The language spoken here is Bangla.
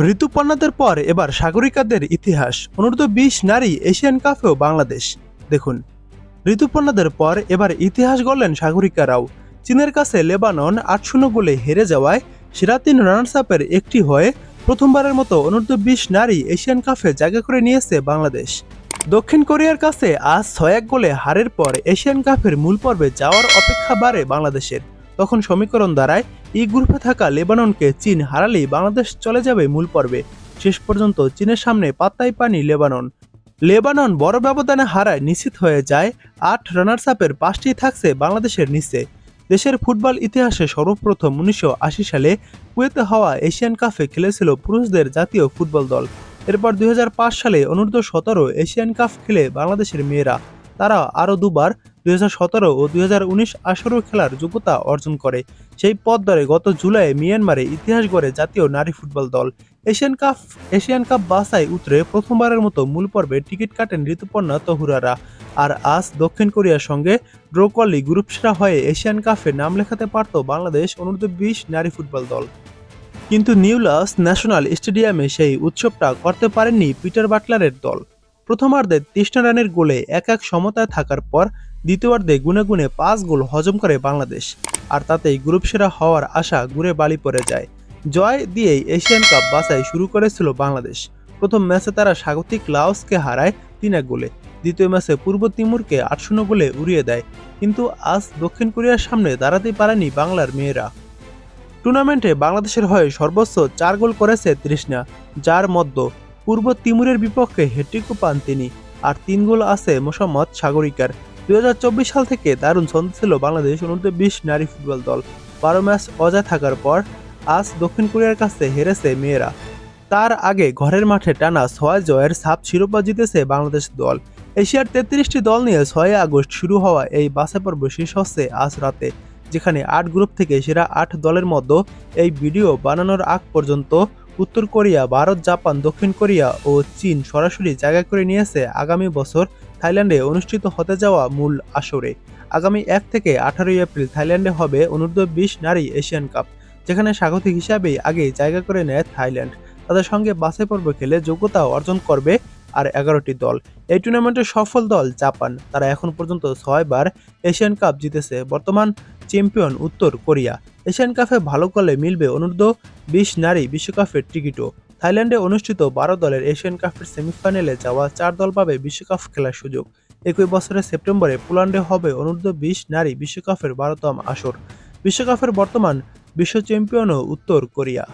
ঋতুপর্ণাদের পর এবার সাগরিকাদের ইতিহাস। অনূর্ধ্ব-20 নারী এশিয়ান কাপেও বাংলাদেশ। দেখুন, ঋতুপর্ণাদের পর এবার ইতিহাস গড়লেন সাগরিকারাও। চীনের কাছে লেবানন ৮-০ গোলে হেরে যাওয়ায় সেরা ৩ রানার্স আপের একটি হয়ে প্রথমবারের মতো অনূর্ধ্ব-20 নারী এশিয়ান কাপে জায়গা করে নিয়েছে বাংলাদেশ। দক্ষিণ কোরিয়ার কাছে আজ ৬-১ গোলে হারের পর এশিয়ান কাপের মূল পর্বে যাওয়ার অপেক্ষা বাড়ে বাংলাদেশের। তখন সমীকরণ দাঁড়ায়, ই গ্রুপে থাকা লেবাননকে চীন হারালেই বাংলাদেশ চলে যাবে মূল পর্বে। শেষ পর্যন্ত চীনের সামনে পাত্তাই পায়নি লেবানন বড় ব্যবধানে হারায় নিশ্চিত হয়ে যায়। ৮ রানার্স আপের ৫টি থাকছে বাংলাদেশের নিচে। দেশের ফুটবল ইতিহাসে সর্বপ্রথম ১৯৮০ সালে কুয়েতে হওয়া এশিয়ান কাপে খেলেছিল পুরুষদের জাতীয় ফুটবল দল। এরপর ২০০৫ সালে অনূর্ধ্ব-১৭ এশিয়ান কাপ খেলে বাংলাদেশের মেয়েরা। তারা আরও দুবার ২০১৭ ও ২০১৯ আসরেও খেলার যোগ্যতা অর্জন করে। সেই পথ ধরে গত জুলাইয়ে মিয়ানমারে ইতিহাস গড়ে জাতীয় নারী ফুটবল দল। এশিয়ান কাপ বাছাই উতরে প্রথমবারের মতো মূল পর্বে টিকিট কাটেন ঋতুপর্ণা তহুরারা। আর আজ দক্ষিণ কোরিয়ার সঙ্গে ড্র করলেই গ্রুপ সেরা হয়ে এশিয়ান কাপে নাম লেখাতে পারত বাংলাদেশ অনূর্ধ্ব-20 নারী ফুটবল দল। কিন্তু নিউলাস ন্যাশনাল স্টেডিয়ামে সেই উৎসবটা করতে পারেননি পিটার বাটলারের দল। প্রথমার্ধে ৩৩ রানের গোলে ১-১ সমতায় থাকার পর দ্বিতীয়ার্ধে গুনে গুনে ৫ গোল হজম করে বাংলাদেশ। আর তাতেই গ্রুপ সেরা হওয়ার আশা ঘুরে বালি পড়ে যায়। জয় দিয়েই এশিয়ান কাপ বাছাই শুরু করেছিল বাংলাদেশ। প্রথম ম্যাচে তারা স্বাগতিক লাওসকে হারায় ৩-১ গোলে। দ্বিতীয় ম্যাচে পূর্ব তিমুরকে ৮-০ গোলে উড়িয়ে দেয়। কিন্তু আজ দক্ষিণ কোরিয়ার সামনে দাঁড়াতেই পারেনি বাংলার মেয়েরা। টুর্নামেন্টে বাংলাদেশের হয়ে সর্বোচ্চ ৪ গোল করেছে তৃষ্ণা, যার মধ্য পূর্ব তিমুরের বিপক্ষে হ্যাট্রিকও পান তিনি। আর ৩ গোল আছে মোসাম্মদ সাগরিকার। ২০২৪ সাল থেকে দারুণ ছন্দে ছিল বাংলাদেশ অনূর্ধ্ব-20 নারী ফুটবল দল। ১২ ম্যাচ অজয় থাকার পর আজ দক্ষিণ কোরিয়ার কাছে হেরেছে মেয়েরা। তার আগে ঘরের মাঠে টানা ৬ জয়ের ছাপ শিরোপা জিতেছে বাংলাদেশ দল। এশিয়ার ৩৩টি দল নিয়ে ৬ আগস্ট শুরু হওয়া এই বাছাই পর্ব শেষ হচ্ছে আজ রাতে, যেখানে ৮ গ্রুপ থেকে সেরা ৮ দলের মধ্যে এই ভিডিও বানানোর আগ পর্যন্ত উত্তর কোরিয়া, ভারত, জাপান, দক্ষিণ কোরিয়া ও চীন সরাসরি জায়গা করে নিয়েছে আগামী বছর থাইল্যান্ডে অনুষ্ঠিত হতে যাওয়া মূল আসরে। আগামী ১ থেকে ১৮ এপ্রিল থাইল্যান্ডে হবে অনূর্ধ্ব-20 নারী এশিয়ান কাপ, যেখানে স্বাগতিক হিসাবেই আগেই জায়গা করে নেয় থাইল্যান্ড। তাদের সঙ্গে বাছাই পর্ব খেলে যোগ্যতা অর্জন করবে আর ১১টি দল। এই টুর্নামেন্টের সফল দল জাপান। তারা এখন পর্যন্ত ৬ বার এশিয়ান কাপ জিতেছে। বর্তমান চ্যাম্পিয়ন উত্তর কোরিয়া। এশিয়ান কাপে ভালো করলে মিলবে অনূর্ধ্ব-20 নারী বিশ্বকাপের টিকিটও। থাইল্যান্ডে অনুষ্ঠিত ১২ দলের এশিয়ান কাপের সেমিফাইনালে যাওয়া ৪ দল পাবে বিশ্বকাপ খেলার সুযোগ। একই বছরের সেপ্টেম্বরে পোল্যান্ডে হবে অনূর্ধ্ব-20 নারী বিশ্বকাপের ১২তম আসর। বিশ্বকাপের বর্তমান বিশ্ব চ্যাম্পিয়নও উত্তর কোরিয়া।